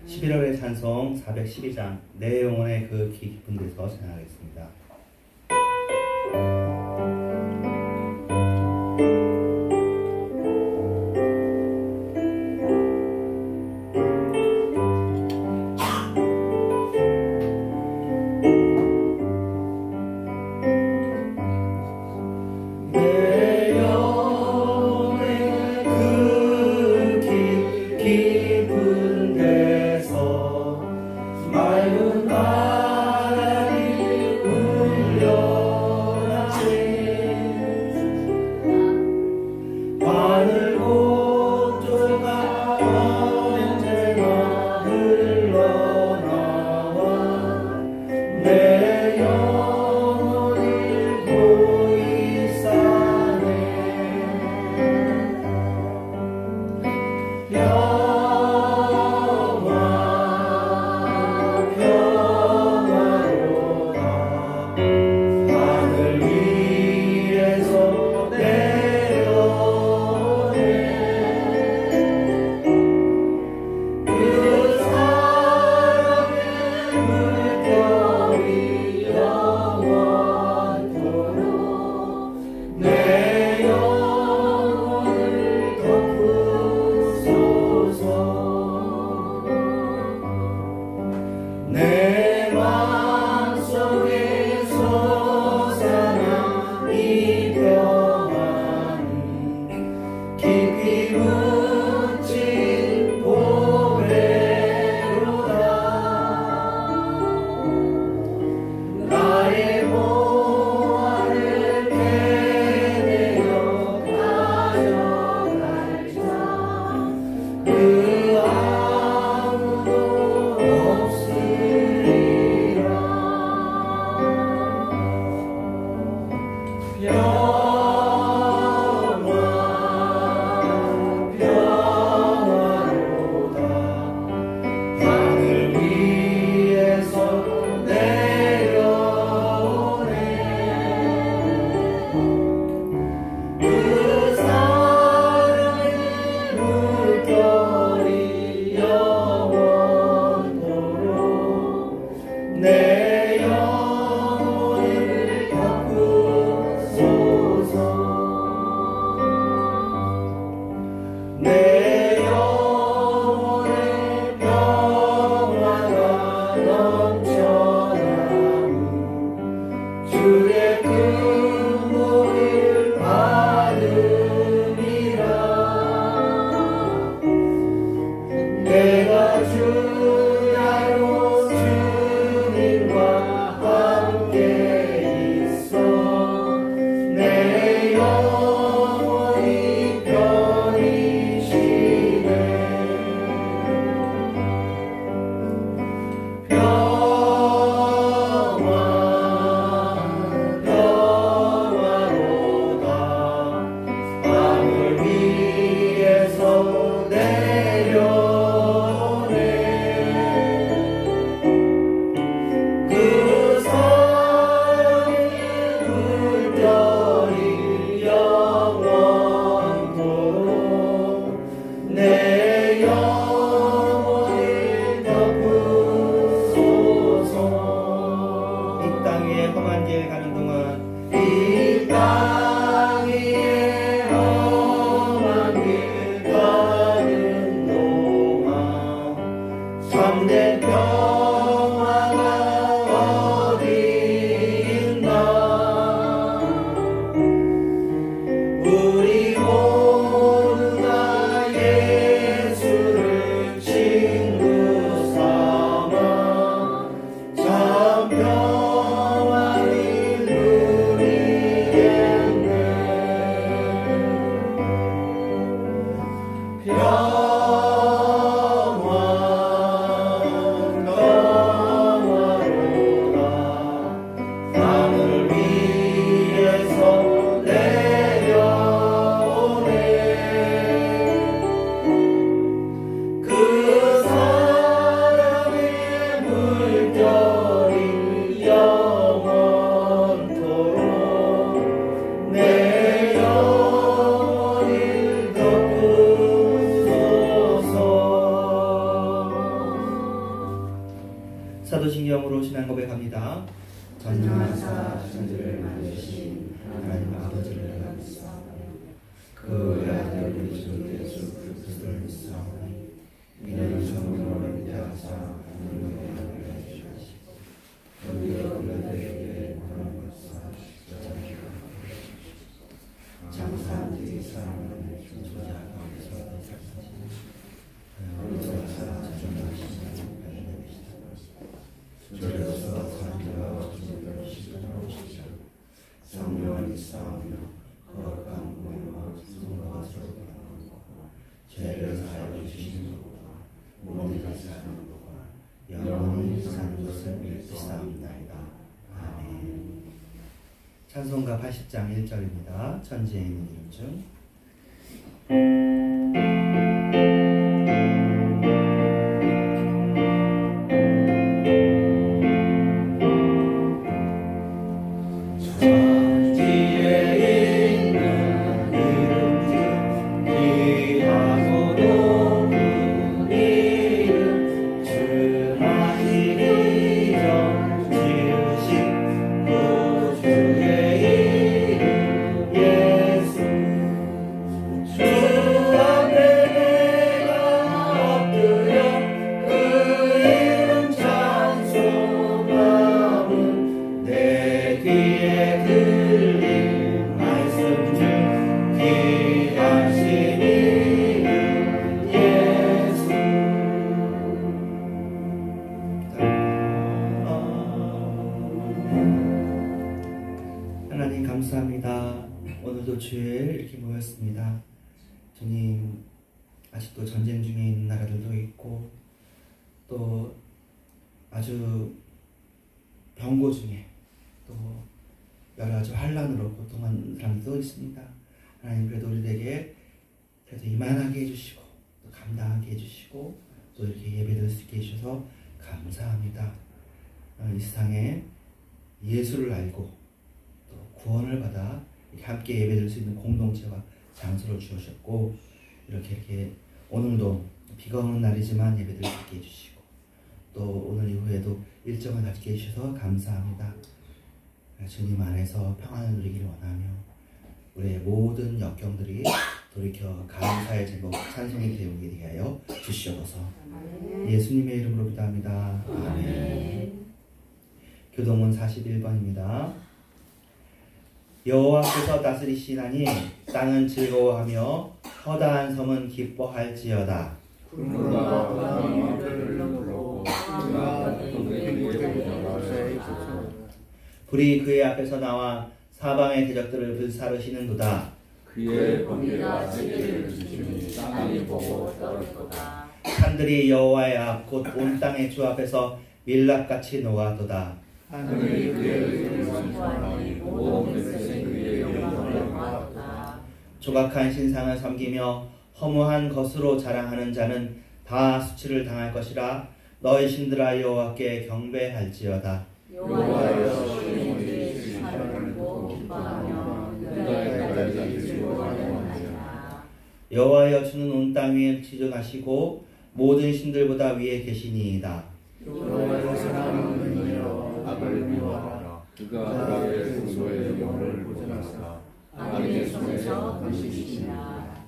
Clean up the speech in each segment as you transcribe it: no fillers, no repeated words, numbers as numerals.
11월의 찬송 412장 내 영혼의 그 깊은 데서 찬양하겠습니다. 평화 아버지신 영으로 신앙 고백합니다. 전능하사 천지를 만드신 하나님 아버지를 믿사오며 그 외아들 우리 주 예수 그리스도를 믿사오니 이는 성령으로 인하사 하나님의 은혜를 주시고 우리가 그들에게 그런 것을 십자가에 장사한 뒤 사람을 조작 가운데서 우리가 전능하신 저로서 사람들과 주님을 시도하시자 성령을 믿사오며 거룩한 공의와 성도가 서로가는 것과 죄를 사하여 주시는 것과 모든 것을 하는 것과 영원히 사는 것을 믿사옵나이다. 아멘. 찬송가 80장 1절입니다. 천지에 있는 이름 중 감사합니다. 오늘도 주일 이렇게 모였습니다. 주님, 아직도 전쟁 중에 있는 나라들도 있고 또 아주 병고 중에 또 여러 가지 환란으로 고통하는 사람들도 있습니다. 하나님, 그래도 우리에게 그래도 이만하게 해주시고 또 감당하게 해주시고 또 이렇게 예배드릴 수 있게 해주셔서 감사합니다. 이 세상에 예수를 알고 구원을 받아 이렇게 함께 예배드릴 수 있는 공동체와 장소를 주셨고 이렇게 오늘도 비가 오는 날이지만 예배드릴 수 있게 해주시고 또 오늘 이후에도 일정을 갖게 해주셔서 감사합니다. 주님 안에서 평안을 누리기를 원하며 우리의 모든 역경들이 돌이켜 감사의 제목 찬송이 되오게 대하여 주시옵소서. 예수님의 이름으로 기도합니다. 아멘. 교동문 41번입니다. 여호와께서 다스리시나니 땅은 즐거워하며 허다한 섬은 기뻐할지어다. 불이 그의 앞에서 나와 사방의 대적들을 불사르시는도다. 그의 공의가 세계를 지키니 땅이 보고 떨었도다. 산들이 여호와의 앞 곧 온 땅의 주 앞에서 밀랍같이 녹아도다. 하늘이 그의 영광이 모든 백성이 그의 영광을 보았다. 조각한 신상을 섬기며 허무한 것으로 자랑하는 자는 다 수치를 당할 것이라. 너희 신들아 여호와께 경배할지어다. 여호와여 주님의 심판을 보고 기뻐하며 너희까지 즐거워하느니라. 여호와여 주는 온 땅 위에 지존하시고 모든 신들보다 위에 계시니이다. 여호와의 사랑은 은혜여 악을 미워하라. 그가 악의 승소의 영을 보존하사 악의 손에서 건지시니라.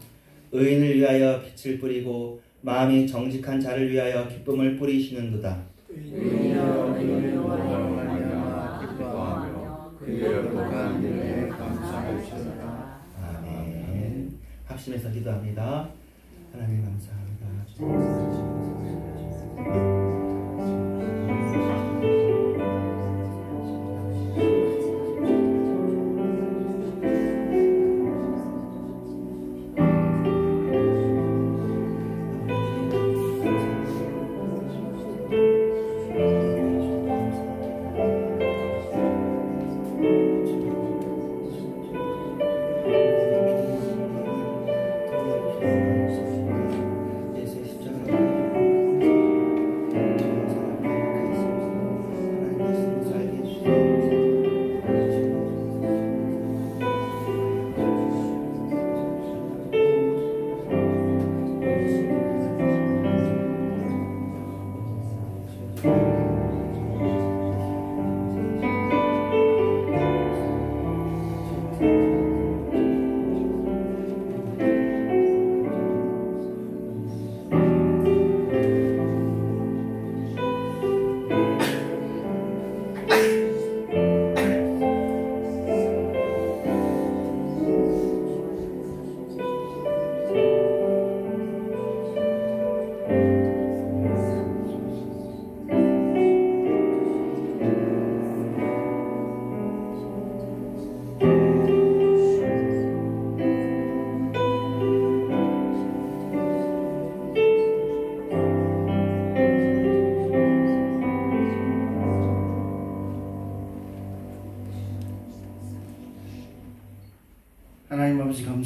의인을 위하여 빛을 뿌리고 마음이 정직한 자를 위하여 기쁨을 뿌리시는도다. 의인이여 여호와를 말미암아 기뻐하며 그의 거룩한 이름에 감사할지어다. 아멘. 합심해서 기도합니다. 하나님 감사합니다.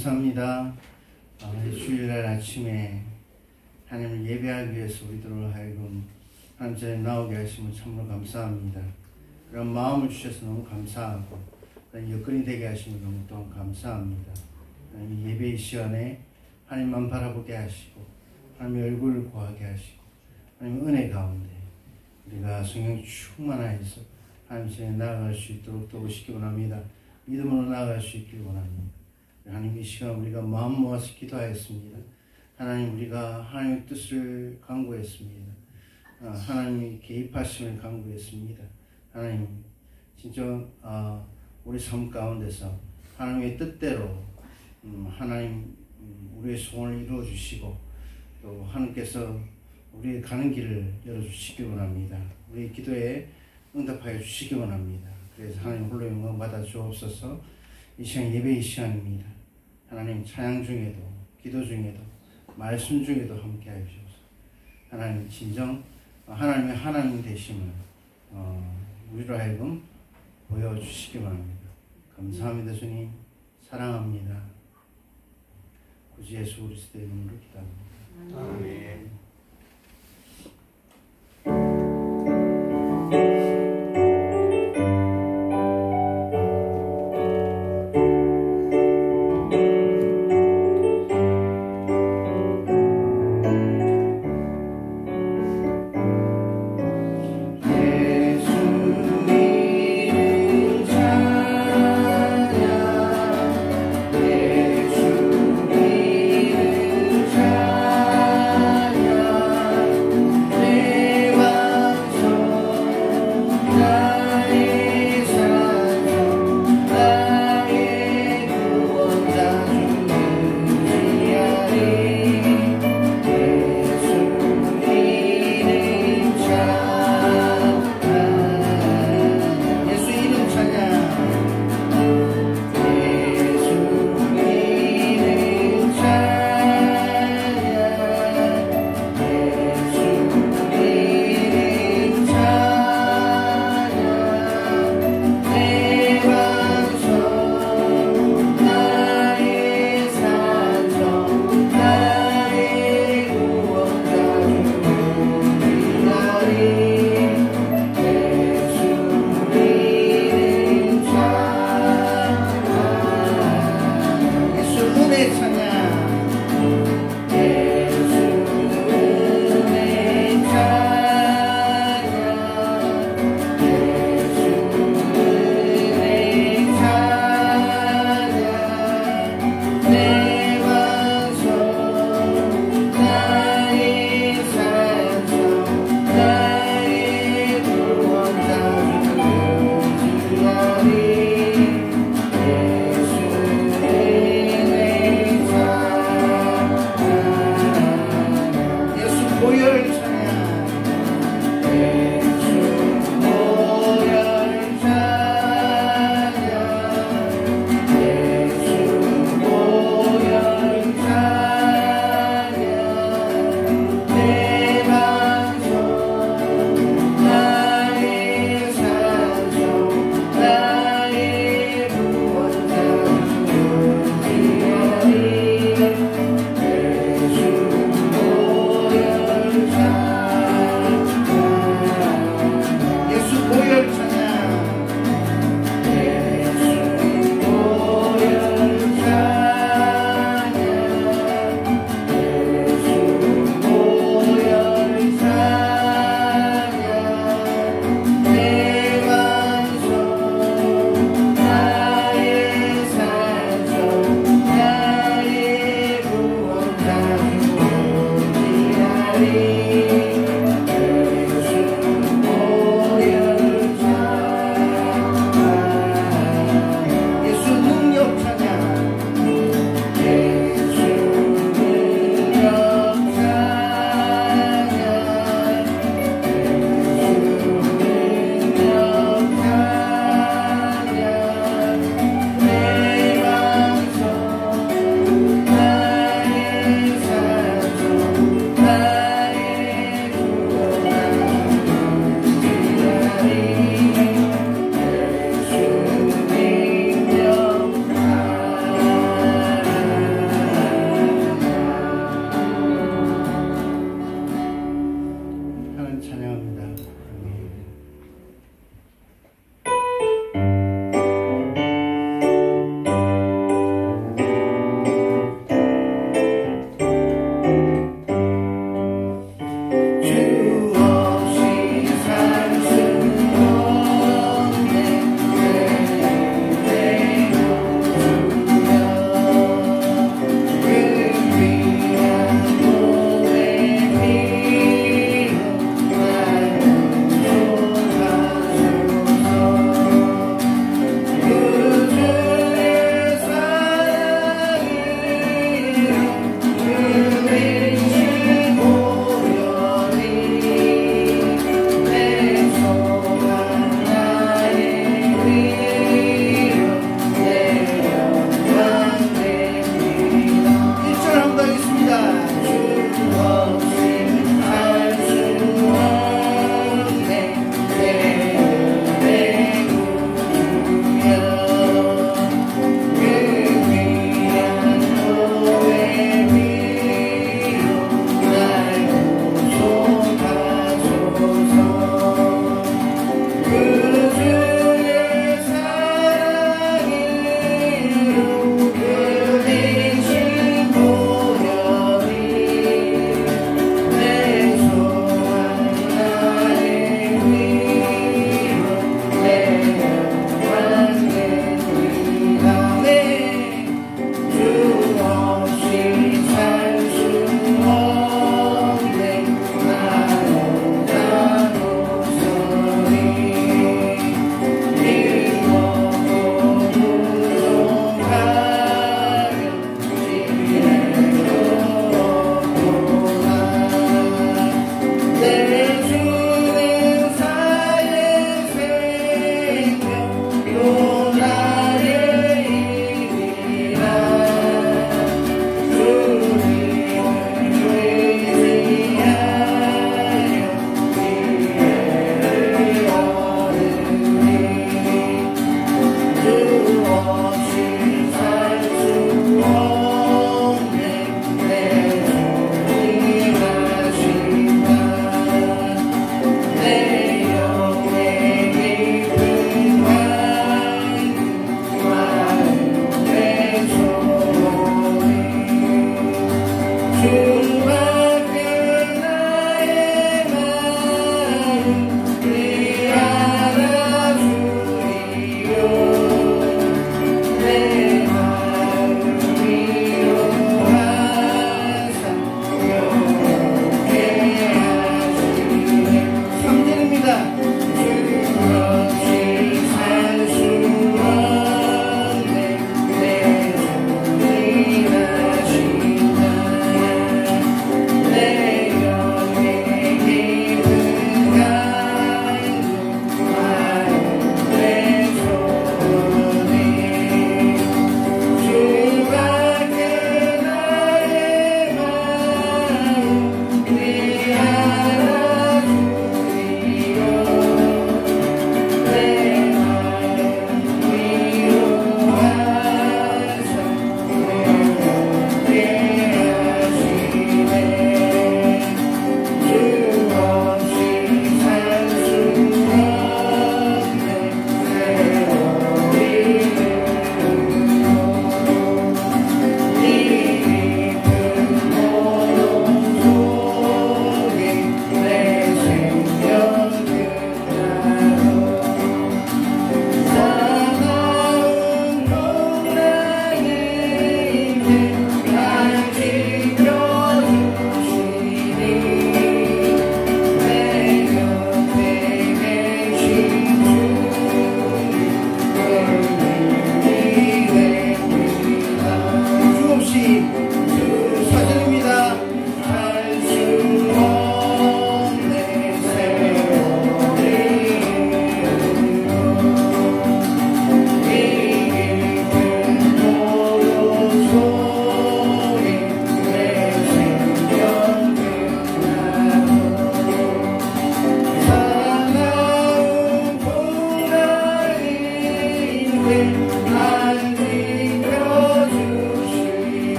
감사합니다. 주일날 아침에 하나님을 예배하기 위해서 우리들을 하여금 하나님 전에 나오게 하시면 참으로 감사합니다. 그런 마음을 주셔서 너무 감사하고 그런 여건이 되게 하시면 너무 또한 감사합니다. 하나님 예배의 시간에 하나님만 바라보게 하시고 하나님의 얼굴을 구하게 하시고 하나님의 은혜 가운데 우리가 성령 충만하여서 하나님 전에 나아갈 수 있도록 도우시기 원합니다. 믿음으로 나아갈 수 있길 원합니다. 하나님 이 시간 우리가 마음 모아서 기도하였습니다. 하나님 우리가 하나님의 뜻을 간구했습니다. 하나님의 개입하심을 간구했습니다. 하나님 진짜 우리 삶 가운데서 하나님의 뜻대로 하나님 우리의 소원을 이루어 주시고 또 하나님께서 우리의 가는 길을 열어주시기 원합니다. 우리의 기도에 응답하여 주시기 원합니다. 그래서 하나님 홀로 영광 받아 주옵소서. 이 시간 예배의 시간입니다. 하나님 찬양 중에도 기도 중에도 말씀 중에도 함께 하여 주옵소서. 하나님 진정 하나님의 하나님 되심을 우리로 하여금 보여주시기 바랍니다. 감사합니다. 주님 사랑합니다. 구주 예수 그리스도의 이름으로 기도합니다. 아멘.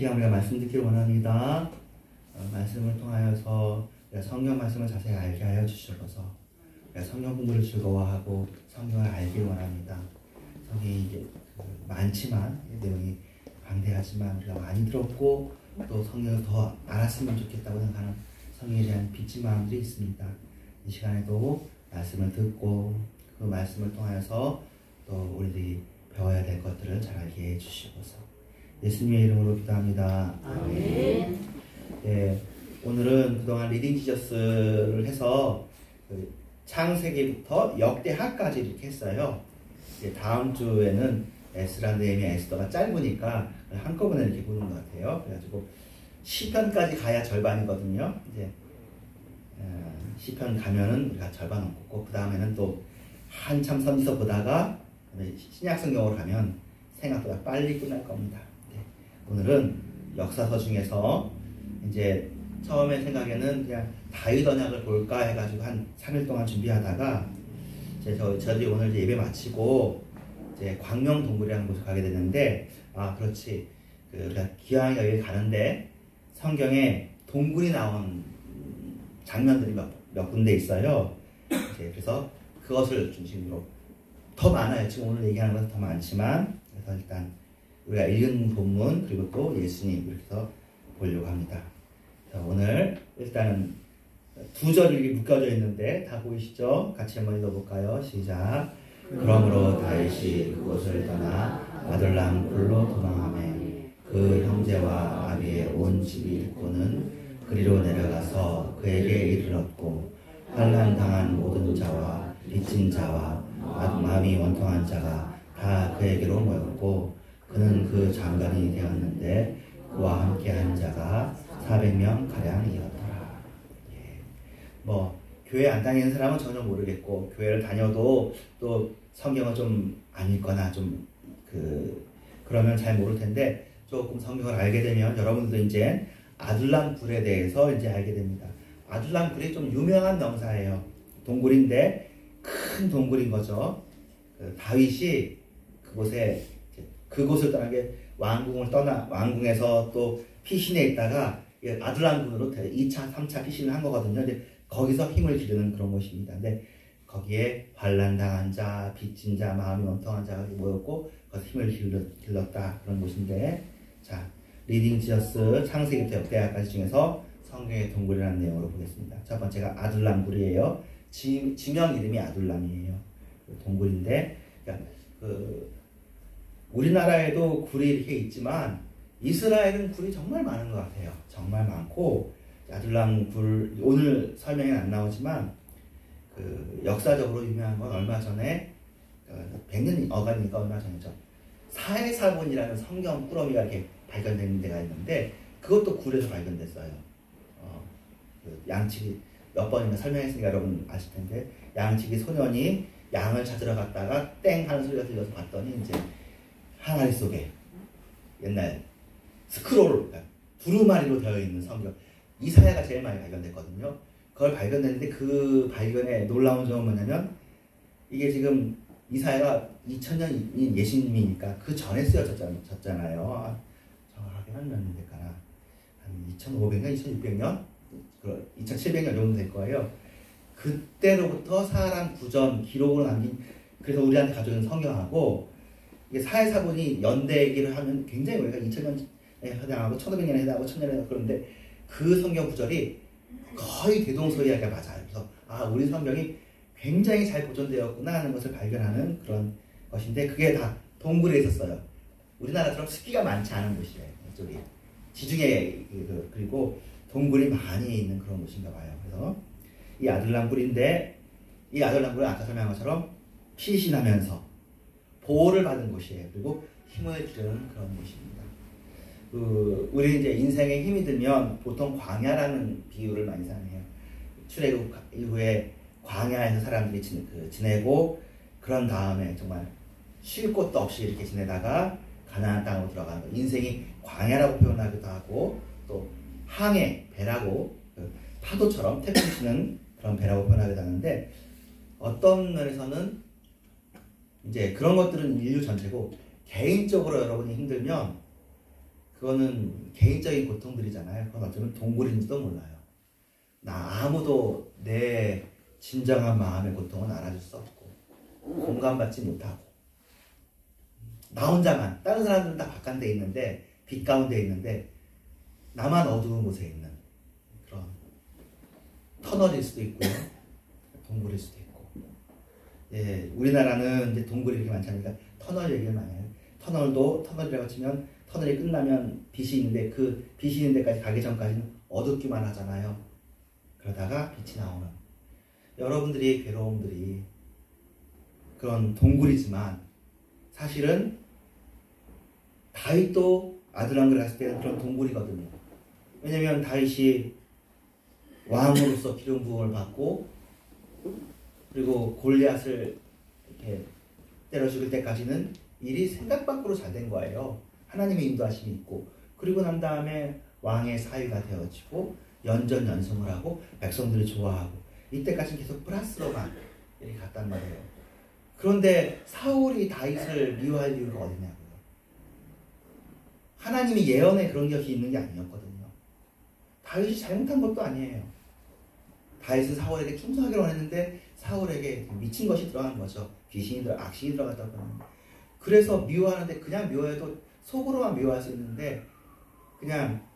시간 우리가 말씀 듣기를 원합니다. 말씀을 통하여서 성경 말씀을 자세히 알게 하여 주시옵소서. 성경 공부를 즐거워하고 성경을 알길 원합니다. 성경이 이제 많지만 내용이 방대하지만 우리가 많이 들었고 또 성경을 더 알았으면 좋겠다고 생각하는 성경에 대한 빚진 마음들이 있습니다. 이 시간에도 말씀을 듣고 그 말씀을 통하여서 또 우리들이 배워야 될 것들을 잘 알게 해주시옵소서. 예수님의 이름으로 기도합니다. 아멘. 네, 오늘은 그동안 리딩 지저스를 해서 그 창세기부터 역대하까지 이렇게 했어요. 이제 다음 주에는 에스라, 느헤미야, 에스더가 짧으니까 한꺼번에 이렇게 보는 것 같아요. 그래가지고 시편까지 가야 절반이거든요. 이제 시편 가면은 우리가 절반 없고 그 다음에는 또 한참 선지서 보다가 신약성경으로 가면 생각보다 빨리 끝날 겁니다. 네. 오늘은 역사서 중에서 이제 처음에 생각에는 그냥 다윗 언약을 볼까 해가지고 한 3일 동안 준비하다가 저희들이 오늘 이제 예배 마치고 이제 광명동굴이라는 곳을 가게 됐는데 그렇지 우리가 기왕에 여기 가는데 성경에 동굴이 나온 장면들이 몇 군데 있어요. 이제 그래서 그것을 중심으로 더 많아요. 지금 오늘 얘기하는 것은 더 많지만 그래서 일단 우리가 읽은 본문 그리고 또 예수님 이렇게 해서 보려고 합니다. 오늘 일단은 두 절이 이렇게 묶여져 있는데 다 보이시죠? 같이 한번 읽어볼까요? 시작. 그러므로 다윗이 그곳을 떠나 아둘람 굴로 도망하매 그 형제와 아비의 온 집이 일꾼은 그리로 내려가서 그에게 이르렀고 환난당한 모든 자와 빚진 자와 마음이 원통한 자가 다 그에게로 모였고 그는 그 장관이 되었는데 그와 함께한 자가 400명 가량이었더라. 뭐 교회 안 다니는 사람은 전혀 모르겠고 교회를 다녀도 또 성경을 좀 안 읽거나 좀 그러면 잘 모를 텐데 조금 성경을 알게 되면 여러분들도 이제 아둘람 굴에 대해서 이제 알게 됩니다. 아둘람 굴이 좀 유명한 명사예요. 동굴인데 큰 동굴인 거죠. 다윗이 그곳을 떠난 게 왕궁에서 또 피신해 있다가 아둘람군으로 2차, 3차 피신을 한 거거든요. 이제 거기서 힘을 기르는 그런 곳입니다. 근데 거기에 환난당한 자, 빚진 자, 마음이 원통한 자가 모였고 거기서 힘을 길렀다 그런 곳인데 자 리딩 지어스 창세기부터 역대하까지 중에서 성경의 동굴이라는 내용으로 보겠습니다. 첫 번째가 아둘람굴이에요. 지명 이름이 아둘람이에요. 동굴인데 그러니까 우리나라에도 굴이 이렇게 있지만 이스라엘은 굴이 정말 많은 것 같아요. 정말 많고 아둘람 굴 오늘 설명에는 안 나오지만 역사적으로 유명한 건 얼마 전에 100년 어간이니까 얼마 전이죠. 사해사본이라는 성경 꾸러미가 이렇게 발견된 데가 있는데 그것도 굴에서 발견됐어요. 양치기 몇 번이나 설명했으니까 여러분 아실 텐데 양치기 소년이 양을 찾으러 갔다가 땡 하는 소리가 들려서 봤더니 이제 항아리 속에 옛날 스크롤, 그러니까 두루마리로 되어 있는 성경 이사야가 제일 많이 발견됐거든요. 그걸 발견했는데 그 발견의 놀라운 점은 뭐냐면 이게 지금 이사야가 2000년 예수님이니까 그 전에 쓰여졌잖아요. 정확하게는 몇 년 될까나 한 2500년, 2600년, 2700년 정도 될 거예요. 그때로부터 사람 구전 기록으로 남긴 그래서 우리한테 가져온 성경하고 이게 사회사본이 연대기를 하면 굉장히 우리가 2000년에 해당하고 1500년에 해당하고 1000년에 해당하고 그런데 그 성경 구절이 거의 대동소이하게 맞아요. 그래서 우리 성경이 굉장히 잘 보존되었구나 하는 것을 발견하는 그런 것인데 그게 다 동굴에 있었어요. 우리나라처럼 습기가 많지 않은 곳이에요. 이쪽이 지중해 그리고 동굴이 많이 있는 그런 곳인가 봐요. 그래서 이 아둘람굴인데 이 아둘람굴은 아까 설명한 것처럼 피신하면서 보호를 받은 곳이에요. 그리고 힘을 기르는 그런 곳입니다. 우리 이제 인생에 힘이 들면 보통 광야라는 비유를 많이 사용해요. 출애굽 이후에 광야에서 사람들이 지내고 그런 다음에 정말 쉴 곳도 없이 이렇게 지내다가 가나안 땅으로 들어가는 거. 인생이 광야라고 표현하기도 하고 또 항해 배라고 파도처럼 태풍 치는 그런 배라고 표현하기도 하는데 어떤 면에서는 이제 그런 것들은 인류 전체고 개인적으로 여러분이 힘들면 그거는 개인적인 고통들이잖아요. 그건 어쩌면 동굴인지도 몰라요. 아무도 내 진정한 마음의 고통은 알아줄 수 없고 공감받지 못하고 나 혼자만, 다른 사람들은 다 바깥에 있는데, 빛 가운데 있는데 나만 어두운 곳에 있는 그런 터널일 수도 있고요, 동굴일 수도 있고. 예, 우리나라는 이제 동굴이 이렇게 많잖아요. 터널 얘기를 많이 해요. 터널도 터널이라고 치면 터널이 끝나면 빛이 있는데 그 빛이 있는 데까지 가기 전까지는 어둡기만 하잖아요. 그러다가 빛이 나오는 여러분들의 괴로움들이 그런 동굴이지만 사실은 다윗도 아둘람을 갔을 때는 그런 동굴이거든요. 왜냐면 다윗이 왕으로서 기름 부음을 받고 그리고 골리앗을 이렇게 때려 죽일 때까지는 일이 생각 밖으로 잘 된 거예요. 하나님의 인도하심이 있고, 그리고 난 다음에 왕의 사위가 되어지고 연전연승을 하고 백성들을 좋아하고, 이때까지 계속 플러스로만 이렇게 갔단 말이에요. 그런데 사울이 다윗을 미워할 이유가 어디냐고요. 하나님이 예언에 그런 것이 있는 게 아니었거든요. 다윗이 잘못한 것도 아니에요. 다윗은 사울에게 충성하기로 했는데 사울에게 미친 것이 들어간 거죠. 악신이 들어갔다고 합니다. 그래서 미워하는데, 그냥 미워해도 속으로만 미워할 수 있는데 그냥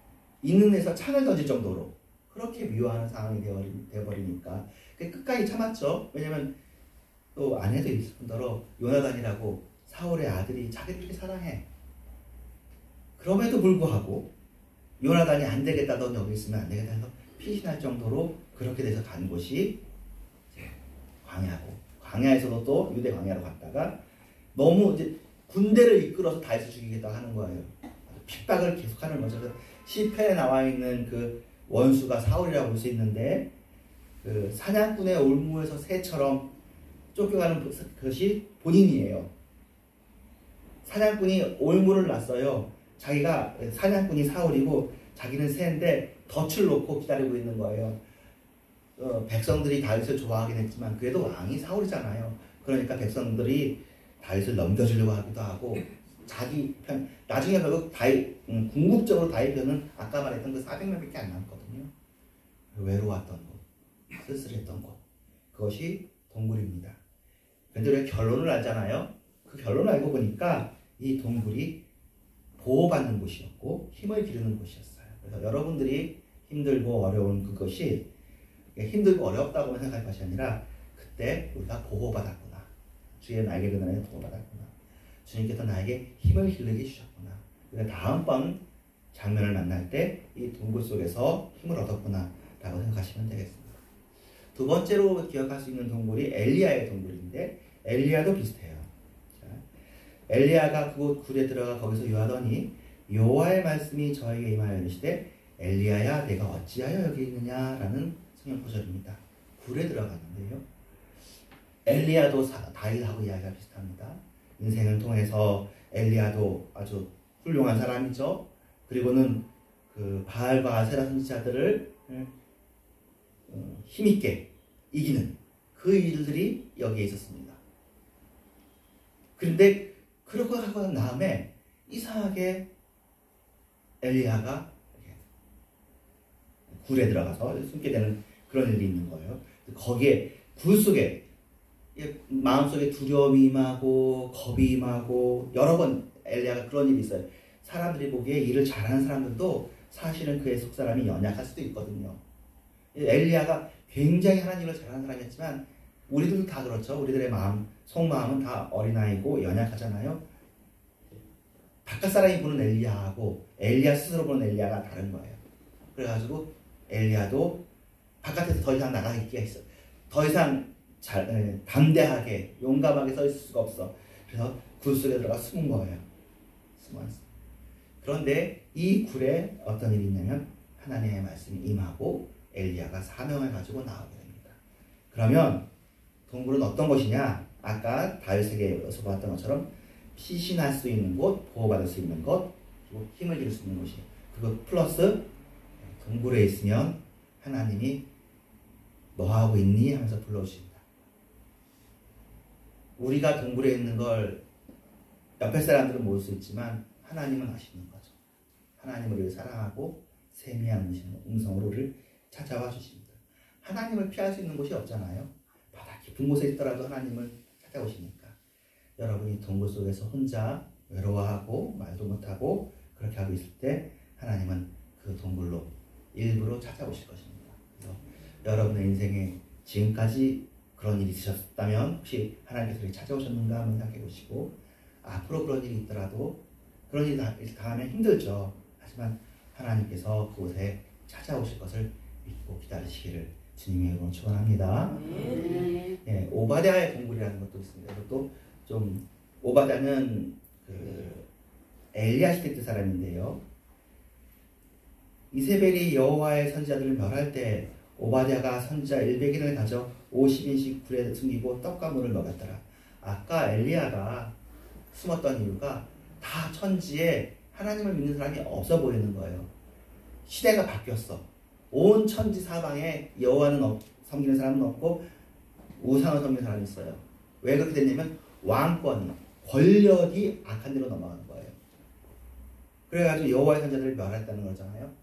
있는 데서 창을 던질 정도로 그렇게 미워하는 상황이 되어버리니까 끝까지 참았죠. 왜냐면 또 아내도 있을 뿐더러 요나단이라고 사울의 아들이 자기를 그렇게 사랑해. 그럼에도 불구하고 요나단이 안 되겠다, 넌 여기 있으면 안 되겠다 해서 피신할 정도로 그렇게 돼서 간 곳이 광야고, 광야에서도 또 유대 광야로 갔다가 너무 이제 군대를 이끌어서 다윗을 죽이겠다 하는 거예요. 핍박을 계속하는 거죠. 시편에 나와 있는 그 원수가 사울이라고 볼 수 있는데, 그 사냥꾼의 올무에서 새처럼 쫓겨가는 것이 본인이에요. 사냥꾼이 올무를 놨어요. 자기가 사냥꾼이 사울이고 자기는 새인데 덫을 놓고 기다리고 있는 거예요. 백성들이 다윗을 좋아하긴 했지만 그래도 왕이 사울이잖아요. 그러니까 백성들이 다윗을 넘겨주려고 하기도 하고 자기 편, 나중에 결국 다윗, 궁극적으로 다윗 편은 아까 말했던 그 400명밖에 안 남거든요. 외로웠던 곳, 쓸쓸했던 곳, 그것이 동굴입니다. 그런데 우리가 결론을 알잖아요. 그 결론을 알고 보니까 이 동굴이 보호받는 곳이었고 힘을 기르는 곳이었어요. 그래서 여러분들이 힘들고 어려운 그것이 힘들고 어렵다고 생각할 것이 아니라 그때 우리가 보호받았구나, 주의 날개 그늘에 보호받았구나, 주님께서 나에게 힘을 기르게 주셨구나, 그러니까 다음번 장면을 만날 때 이 동굴 속에서 힘을 얻었구나 라고 생각하시면 되겠습니다. 두 번째로 기억할 수 있는 동굴이 엘리야의 동굴인데, 엘리야도 비슷해요. 자, 엘리야가 그곳 굴에 들어가 거기서 요하더니 여호와의 말씀이 저에게 임하여 이르시되 엘리야야 내가 어찌하여 여기 있느냐라는 성경 구절입니다. 굴에 들어갔는데요. 엘리야도 다윗하고 이야기가 비슷합니다. 인생을 통해서 엘리야도 아주 훌륭한 사람이죠. 그리고는 그 바알과 아세라 선지자들을 힘있게 이기는 그 일들이 여기에 있었습니다. 그런데 그렇게 하고 난 다음에 이상하게 엘리야가 굴에 들어가서 숨게 되는 그런 일이 있는 거예요. 거기에 굴 속에 마음속에 두려움이 임하고 겁이 임하고, 여러 번 엘리야가 그런 일이 있어요. 사람들이 보기에 일을 잘하는 사람들도 사실은 그의 속사람이 연약할 수도 있거든요. 엘리야가 굉장히 하나님을 잘하는 사람이었지만 우리들도 다 그렇죠. 우리들의 마음, 속마음은 다 어린아이고 연약하잖아요. 바깥 사람이 보는 엘리야하고 엘리야 스스로 보는 엘리야가 다른 거예요. 그래가지고 엘리야도 바깥에서 더 이상 나가기가 있어. 더 이상 담대하게 용감하게 서 있을 수가 없어. 그래서 굴 속에 들어가 숨은 거예요. 숨었어. 그런데 이 굴에 어떤 일이 있냐면 하나님의 말씀이 임하고 엘리야가 사명을 가지고 나오게 됩니다. 그러면 동굴은 어떤 곳이냐? 아까 다윗에게서 보았던 것처럼 피신할 수 있는 곳, 보호받을 수 있는 곳, 그리고 힘을 기를 수 있는 곳이에요. 그리고 플러스 동굴에 있으면 하나님이 너하고 있니? 하면서 불러주십니다. 우리가 동굴에 있는 걸 옆에 사람들은 모를 수 있지만 하나님은 아시는 거죠. 하나님을 우리를 사랑하고 세미한 음성으로 우리를 찾아와 주십니다. 하나님을 피할 수 있는 곳이 없잖아요. 바다 깊은 곳에 있더라도 하나님을 찾아오시니까. 여러분이 동굴 속에서 혼자 외로워하고 말도 못하고 그렇게 하고 있을 때 하나님은 그 동굴로 일부러 찾아오실 것입니다. 그래서 여러분의 인생에 지금까지 그런 일이 있으셨다면 혹시 하나님께서 이렇게 찾아오셨는가 한번 생각해 보시고, 앞으로 그런 일이 있더라도 그런 일이 당하면 힘들죠. 하지만 하나님께서 그곳에 찾아오실 것을 믿고 기다리시기를 주님의 이름으로 축원합니다. 네, 오바댜의 동굴이라는 것도 있습니다. 이것도 좀, 오바댜는 그 엘리야 시대 때 사람인데요. 이세벨이 여호와의 선지자들을 멸할 때 오바댜가 선지자 100인을 가져 50인씩 굴에 숨기고 떡과 물을 먹였더라. 아까 엘리야가 숨었던 이유가 다 천지에 하나님을 믿는 사람이 없어 보이는 거예요. 시대가 바뀌었어. 온 천지 사방에 여호와는 섬기는 사람은 없고 우상을 섬기는 사람이 있어요. 왜 그렇게 됐냐면 왕권이, 권력이 악한 데로 넘어가는 거예요. 그래가지고 여호와의 선지자들을 멸했다는 거잖아요.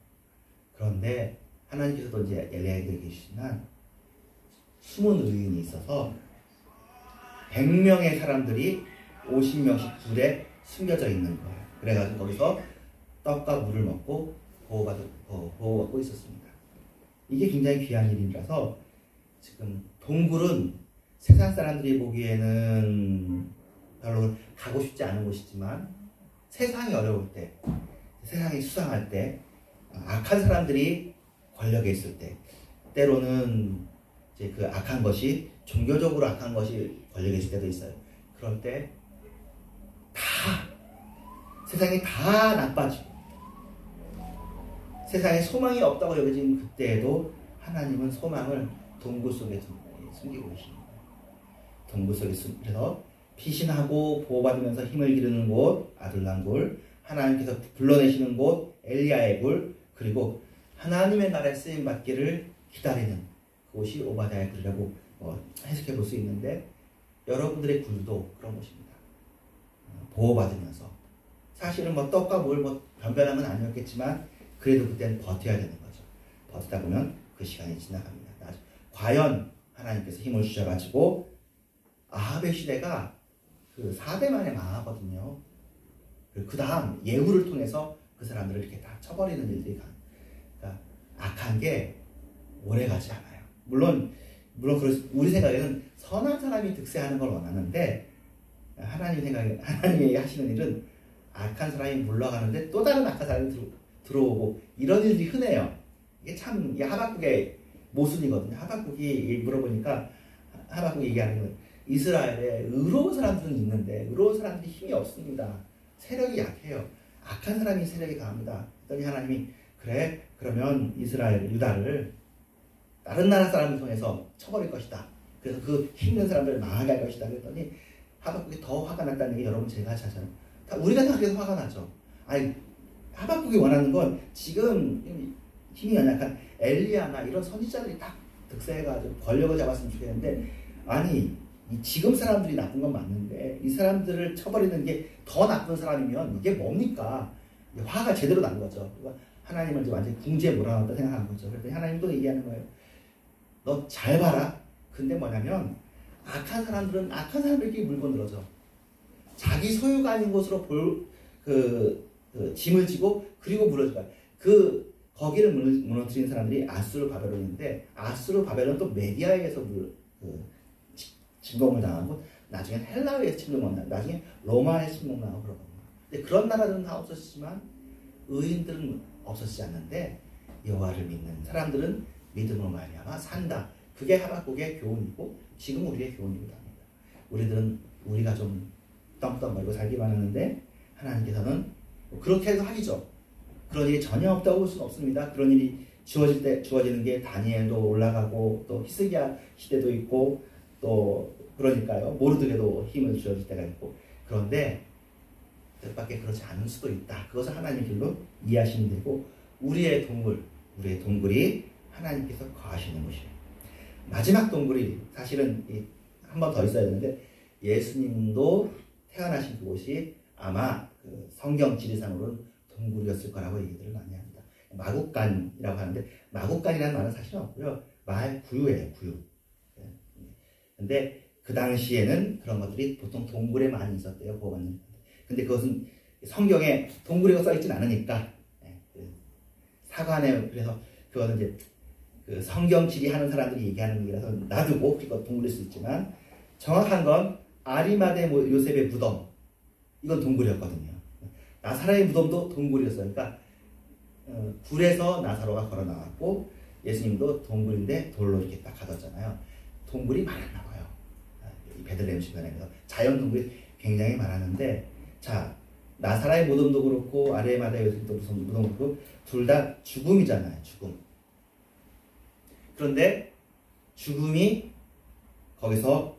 그런데 하나님께서도 이제 엘리야에게 계시지만 숨은 의인이 있어서 100명의 사람들이 50명씩 굴에 숨겨져 있는 거예요. 그래가지고 거기서 떡과 물을 먹고 보호받고 있었습니다. 이게 굉장히 귀한 일이라서 지금 동굴은 세상 사람들이 보기에는 별로 가고 싶지 않은 곳이지만 세상이 어려울 때, 세상이 수상할 때, 악한 사람들이 권력에 있을 때, 때로는 이제 그 악한 것이, 종교적으로 악한 것이 권력에 있을 때도 있어요. 그럴 때 세상이 다 나빠지고 세상에 소망이 없다고 여겨진 그때에도 하나님은 소망을 동굴 속에 숨기고 계십니다. 동굴 속에 그래서 피신하고 보호받으면서 힘을 기르는 곳 아둘람 굴, 하나님께서 불러내시는 곳 엘리야의 굴, 그리고 하나님의 나라에 쓰임받기를 기다리는 그곳이 오바댜의 굴이라고 해석해 볼 수 있는데, 여러분들의 굴도 그런 곳입니다. 보호받으면서, 사실은 떡과 물 변변한 건 아니었겠지만 그래도 그때는 버텨야 되는 거죠. 버티다 보면 그 시간이 지나갑니다. 과연 하나님께서 힘을 주셔가지고 아합의 시대가 그 4대 만에 망하거든요. 그 다음 예후를 통해서 그 사람들을 이렇게 다 쳐버리는 일들이 그러니까 악한 게 오래 가지 않아요. 물론 우리 생각에는 선한 사람이 득세하는 걸 원하는데, 하나님이 하시는 일은 악한 사람이 물러가는데 또 다른 악한 사람이 들어오고 이런 일들이 흔해요. 이게 참 하박국의 모순이거든요. 하박국이 물어보니까 하박국이 얘기하는 건 이스라엘에 의로운 사람들은 있는데 의로운 사람들이 힘이 없습니다. 세력이 약해요. 악한 사람이 세력이 강합니다. 그랬더니 하나님이 그래, 그러면 이스라엘, 유다를 다른 나라 사람을 통해서 쳐버릴 것이다. 그래서 그 힘든 사람들을 망하게 할 것이다. 그랬더니 하박국이 더 화가 났다는 게 여러분 제가 자잖아요. 우리가 생각해도 화가 나죠. 아니, 하박국이 원하는 건 지금 힘이 연약한 엘리야나 이런 선지자들이 딱 득세해가지고 권력을 잡았으면 좋겠는데, 아니 지금 사람들이 나쁜 건 맞는데 이 사람들을 쳐버리는 게 더 나쁜 사람이면 이게 뭡니까? 화가 제대로 난 거죠. 하나님을 이제 완전히 궁지에 몰아넣었다 생각한 거죠. 그랬더니 하나님도 얘기하는 거예요. 너 잘 봐라. 근데 뭐냐면 악한 사람들은 악한 사람들끼리 물고 늘어져. 자기 소유가 아닌 곳으로 짐을 지고 그리고 무너져요. 거기를 무너뜨린 사람들이 아수르 바벨론인데, 아수르 바벨론 또 메디아에서 침공을 당하고 나중에 헬라에서 침공을 당하고 나중에 로마에서 침공당하고 그러거든요. 근데 그런 나라들은 다 없었지만 의인들은 없었지 않는데 여호와를 믿는 사람들은 믿음으로 말미암아 산다. 그게 하박국의 교훈이고 지금 우리의 교훈이기도 합니다. 우리가 좀 떵떵거리고 살기만 하는데 하나님께서는 그렇게 해서 하시죠. 그런 일이 전혀 없다고 볼 수는 없습니다. 그런 일이 주어지는 게 다니엘도 올라가고 또 히스기야 시대도 있고 또 그러니까요. 모르드게도 힘을 주어질 때가 있고, 그런데 뜻밖의 그렇지 않을 수도 있다. 그것을 하나님의 길로 이해하시면 되고, 우리의 동굴이 하나님께서 거하시는 곳이에요. 마지막 동굴이 사실은 한 번 더 있어야 되는데, 예수님도 태어나신 그곳이 아마 그 성경 지리상으로는 동굴이었을 거라고 얘기들을 많이 합니다. 마국간이라고 하는데 마국간이라는 말은 사실 없고요. 마을 구유예요. 구유. 근데 그 당시에는 그런 것들이 보통 동굴에 많이 있었대요. 보호받는. 근데 그것은 성경에 동굴이라고 써있진 않으니까 사관에 그래서 그거는 이제 그 성경 지리하는 사람들이 얘기하는 얘기라서 놔두고 그거 동굴일 수 있지만 정확한 건 아리마대 요셉의 무덤 이건 동굴이었거든요. 나사로의 무덤도 동굴이었어요. 그러니까 굴에서 나사로가 걸어 나왔고 예수님도 동굴인데 돌로 이렇게 딱 가뒀잖아요. 동굴이 많았나 봐요. 이 베들레헴 주변에서 자연 동굴이 굉장히 많았는데 자 나사로의 무덤도 그렇고 아리마대 요셉도 무덤도 그렇고 둘 다 죽음이잖아요. 죽음. 그런데 죽음이 거기서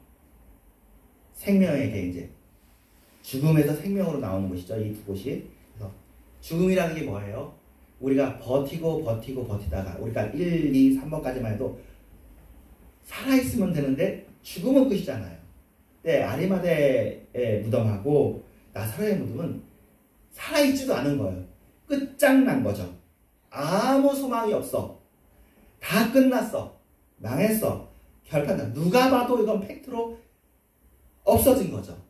생명에게 이제 죽음에서 생명으로 나오는 곳이죠. 이 두 곳이. 그래서 죽음이라는 게 뭐예요? 우리가 버티다가 우리가 1, 2, 3번까지만 해도 살아있으면 되는데 죽음은 끝이잖아요. 네, 아리마대의 무덤하고 나사로의 무덤은 살아있지도 않은 거예요. 끝장난 거죠. 아무 소망이 없어. 다 끝났어. 망했어. 결판다. 누가 봐도 이건 팩트로 없어진 거죠.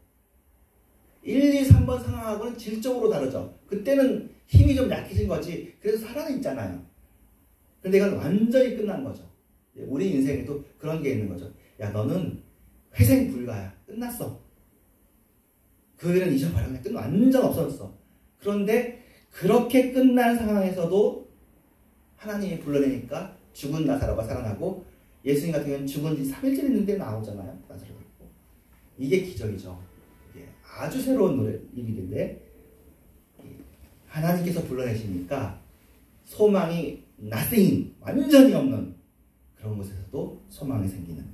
1, 2, 3번 상황하고는 질적으로 다르죠. 그때는 힘이 좀 약해진 거지. 그래서 살아는 있잖아요. 근데 이건 완전히 끝난 거죠. 우리 인생에도 그런 게 있는 거죠. 야, 너는 회생 불가야. 끝났어. 그 일은 잊어버려. 그냥 완전 없어졌어. 그런데 그렇게 끝난 상황에서도 하나님이 불러내니까 죽은 나사로가 살아나고 예수님 같은 경우는 죽은 지 3일째 됐는데 나오잖아요. 나사로가 있고. 이게 기적이죠. 이게 아주 새로운 일인데 하나님께서 불러내시니까 소망이 nothing, 완전히 없는 그런 곳에서도 소망이 생기는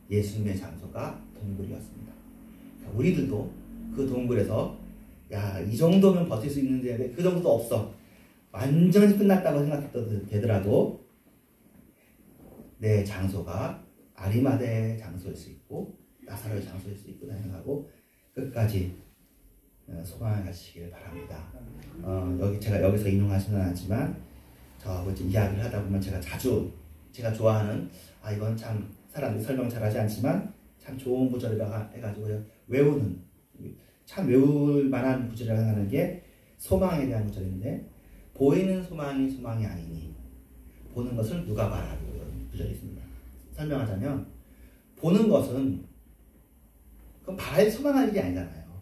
예수님의 장소가 동굴이었습니다. 그러니까 우리들도 그 동굴에서 야, 이 정도면 버틸 수 있는데 그 정도도 없어. 완전히 끝났다고 생각해도 되더라도 내 장소가 아리마대의 장소일 수 있고 나사로의 장소일 수 있구나 생각하고 끝까지 소망을 가지시길 바랍니다. 제가 여기서 인용하지는 않지만 저하고 이야기를 하다 보면 제가 좋아하는 이건 참 사람들이 설명 잘하지 않지만 참 좋은 구절이라 해가지고 외우는 참 외울 만한 구절이라고 하는 게 소망에 대한 구절인데 보이는 소망이 아니니 보는 것을 누가 바라고 이런 구절이 있습니다. 설명하자면 보는 것은 그건 바랄 소망할 일이 아니잖아요.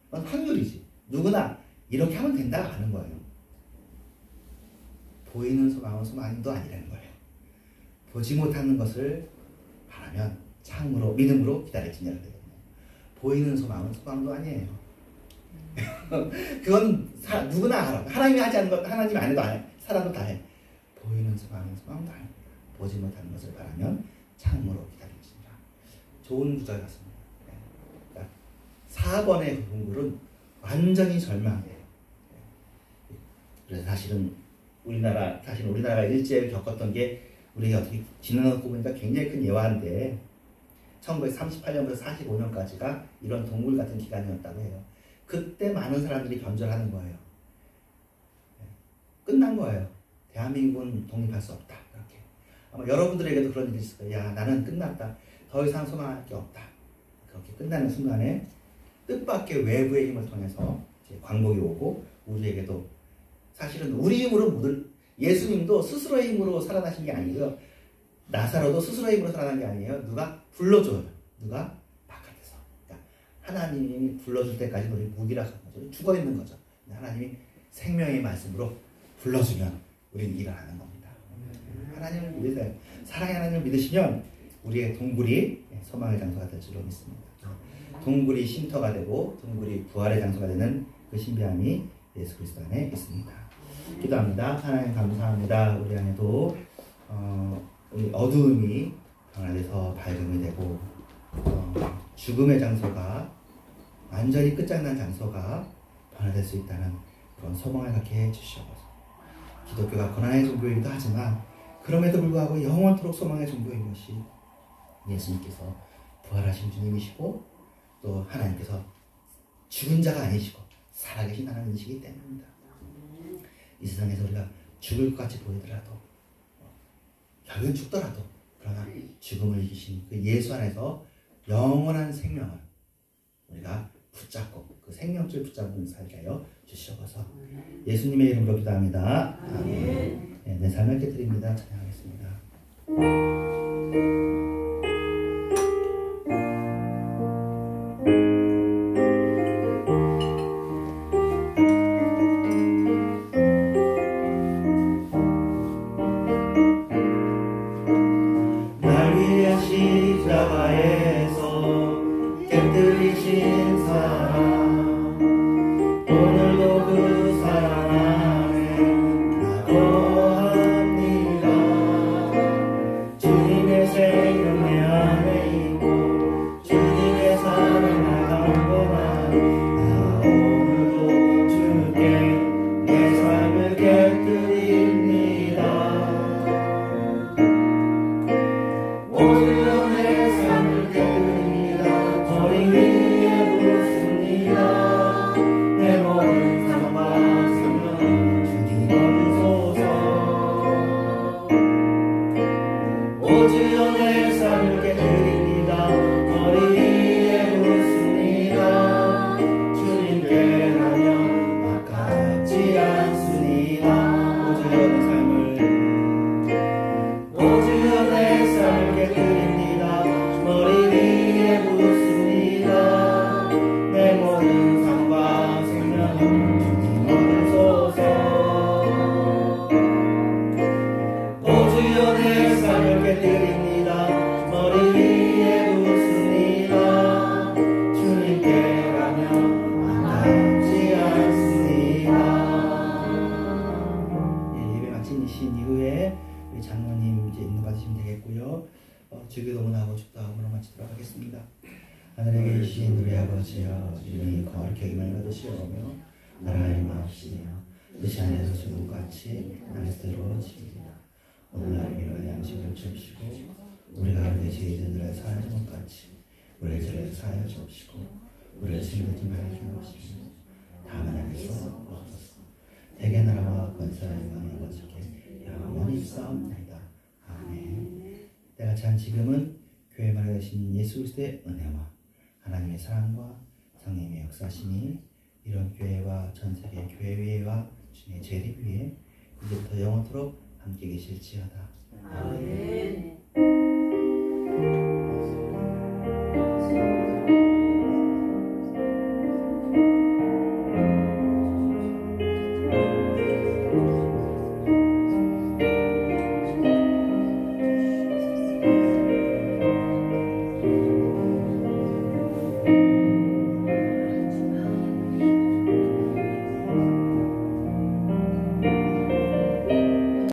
그건 확률이지. 누구나 이렇게 하면 된다 하는 거예요. 보이는 소망은 소망도 아니라는 거예요. 보지 못하는 것을 바라면 참으로 믿음으로 기다려지냐 되거든요. 보이는 소망은 소망도 아니에요. 그건 누구나 알아. 하나님이 하지 않는 것, 하나님이 안 해도 안 해. 사람도 다 해. 보이는 소망은 소망도 아닙니다. 보지 못하는 것을 바라면 참으로 기다려지니라. 좋은 구절 같습니다. 그러니까 4번의 그 동굴은 완전히 절망이에요. 그래서 사실은 우리나라가 일제를 겪었던 게 우리가 어떻게 지나놓고 보니까 굉장히 큰 예화인데 1938년부터 45년까지가 이런 동굴 같은 기간이었다고 해요. 그때 많은 사람들이 변절하는 거예요. 끝난 거예요. 대한민국은 독립할 수 없다. 이렇게. 아마 여러분들에게도 그런 일이 있을 거예요. 야, 나는 끝났다. 더 이상 소망할 게 없다. 그렇게 끝나는 순간에 뜻밖의 외부의 힘을 통해서 이제 광복이 오고 우리에게도 사실은 우리 힘으로 예수님도 스스로의 힘으로 살아나신 게 아니고요. 나사로도 스스로의 힘으로 살아난 게 아니에요. 누가 불러줘요. 누가? 바깥에서. 그러니까 하나님이 불러줄 때까지 우리 무기력한 거죠. 죽어있는 거죠. 하나님이 생명의 말씀으로 불러주면 우리는 일어나는 겁니다. 하나님을 믿으세요. 사랑의 하나님을 믿으시면 우리의 동굴이 소망의 장소가 될 줄로 믿습니다. 동굴이 쉼터가 되고 동굴이 부활의 장소가 되는 그 신비함이 예수 그리스도 안에 있습니다. 기도합니다. 하나님 감사합니다. 우리 안에도 우리 어두움이 변화돼서 밝음이 되고 죽음의 장소가 완전히 끝장난 장소가 변화될 수 있다는 그런 소망을 갖게 해주시옵소서. 기독교가 고난의 종교이기도 하지만 그럼에도 불구하고 영원토록 소망의 종교인 것이 예수님께서 부활하신 주님이시고 또 하나님께서 죽은 자가 아니시고 살아계신 하나님이시기 때문입니다. 이 세상에서 우리가 죽을 것 같이 보이더라도 결국은 죽더라도 그러나 죽음을 이기신 그 예수 안에서 영원한 생명을 우리가 붙잡고 그 생명줄 붙잡는 살게 하여 주시옵소서. 예수님의 이름으로 기도합니다. 아멘. 네, 내 삶을 깨뜨립니다. 찬양하겠습니다. 날 위해 십자가에서 깨뜨리신 사랑 오늘도 그 사랑 안에 나 거합니다. 주님의 생명 내 안에 있고 주님의 사랑 날 강건하니 나 오늘도 주께 내 삶을 깨뜨립니다. 오늘도 내 삶을 깨뜨립니다. 거리 위에 붙습니다. 내 모든 삶과 생명 주님 얻으소서. 오 주여 내 삶을 깨뜨립니다. 거리 위에 붙습니다. 주님께 가면 아깝지 않습니다. 오 주여 내 삶을 오 주여 내 삶을 깨뜨립니다. 머리 위에 붙습니다. 내 모든 삶과 생명은 주님 얻으소서. 오 주여 내 삶을 깨뜨립니다. 머리 위에 붙습니다. 주님께 가면 아깝지 않습니다. 예배 마치신 이후에 우리 장로님 이제 인도 받으시면 되겠고요. 주기도문 하고 축도하고 마치도록 하겠습니다. 하늘에 계신 우리 아버지여, 이름이 거룩히 여김을 받으시오며 나라의 임하옵시며 뜻이 하늘에서 주는 것 같이 땅에서 이루어지이다. 오늘날 일용할 양식을 주옵시고 우리가 우리의 죄인들을 사하여 준 것 같이 우리의 죄를 사하여 주옵시고 우리를 시험하지 말아 주옵시고 다만 악에서 구하소서. 대개 나라와 권세와 영광이 아버지께 영원히 있사옵나이다. 아멘. 때가 참 지금은 교회 말에 되신 예수 그리스도의 은혜와 하나님의 사랑과 성령의 역사심이 이런 교회와 전 세계 교회 위에와 주님의 재림 위에 이제부터 영원토록 함께 계실지어다. 아멘.